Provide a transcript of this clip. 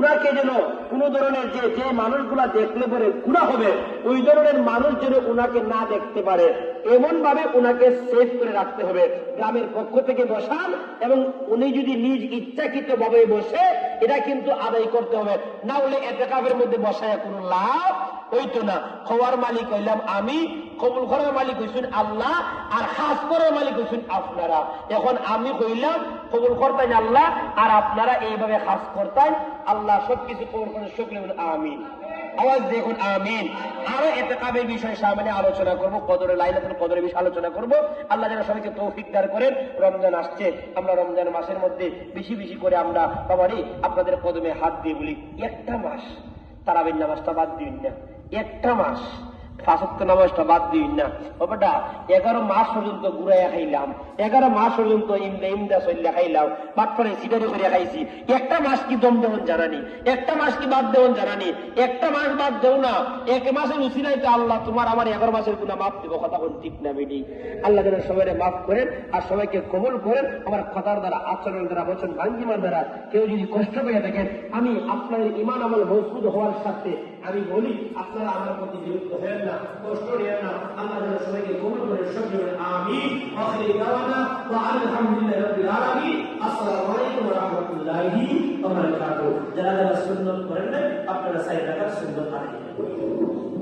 উনাকে যেন কোন ধরনের যে মানুষগুলা দেখলে পরে গুনাহ হবে ওই ধরনের মানুষ যেন উনাকে না দেখতে পারে, এমন ভাবে উনাকে সেভ করে রাখতে হবে। গ্রামের পক্ষ থেকে বসান এবং উনি যদি নিজ ইচ্ছাকৃত ভাবে বসে এটা কিন্তু আদায় করতে হবে, না হলে এতেকাফের মধ্যে বসায় কোনো লাভ হইতো না। খাওয়ার মালিক হইলাম আমি, কবুল করার মালিক হইছেন আল্লাহ, আর খাস করার মালিক হইছেন আপনারা। এখন আমি কইলাম কবুল করতেন আল্লাহ, আর আপনারা এইভাবে খাস করতেন আল্লাহ। সবকিছু কবুল করেন, সকলে বলেন আমিন। আওয়াজ দেখুন আমিন। আরো ইতিকাফের বিষয়ে সামনে আলোচনা করব, কদরে লাইলাতুল কদরের বিষয়ে আলোচনা করব। আল্লাহ যেন সবাইকে তৌফিক দান করেন। রমজান আসছে, আমরা রমজান মাসের মধ্যে বেশি বেশি করে আমরা বাবারে আপনাদের কদমে হাত দিয়ে বলি, একটা মাস তারাবির নামাজটা বাদ দিন না, একটা মাস পাঁচ ওয়াক্ত নামাজটা বাদ দিন না। বাবাটা 11 মাস পর্যন্ত ঘুরাইয়া খাইলাম, 11 মাস পর্যন্ত ইমদা চল্লা খাইলাম, বাটপাড়ে সিটারি করে খাইছি। একটা মাস কি দম দেওয়ান জানানি, একটা মাস কি বাদ দেওয়ান জানানি, একটা মাস বাদ দেও না। এক মাসের উসিলাই তো আল্লাহ তোমার আমার 11 মাসের গুনাহ মাফ দিব। কথা কোন ঠিক না বেডি? আল্লাহ যেন সবাইকে মাফ করেন আর সবাইকে কবুল করেন। আমার কথার দ্বারা, আচরণ দ্বারা, বচন ভাঙ্গিমার দ্বারা কেউ যদি কষ্ট পেয়ে থাকেন, আমি আপনার ইমান আমল মজবুত হওয়ার সাথে আমি বলি আপনারা আমার প্রতি বিরক্ত হবেন না, কষ্ট নেবেন না। আল্লাহ যেন সবাইকে কবুল করেন, সবই বলেন আমিন। আখিরি দাওয়ানা ওয়া আলহামদুলিল্লাহি রাব্বিল আলামিন। আসসালামু আলাইকুম ওয়া রাহমাতুল্লাহি ওয়া বারাকাতুহু। যারা যারা সুন্নাত করেন না আপনারা সাইড রাখার সুন্নাত আদায় করুন।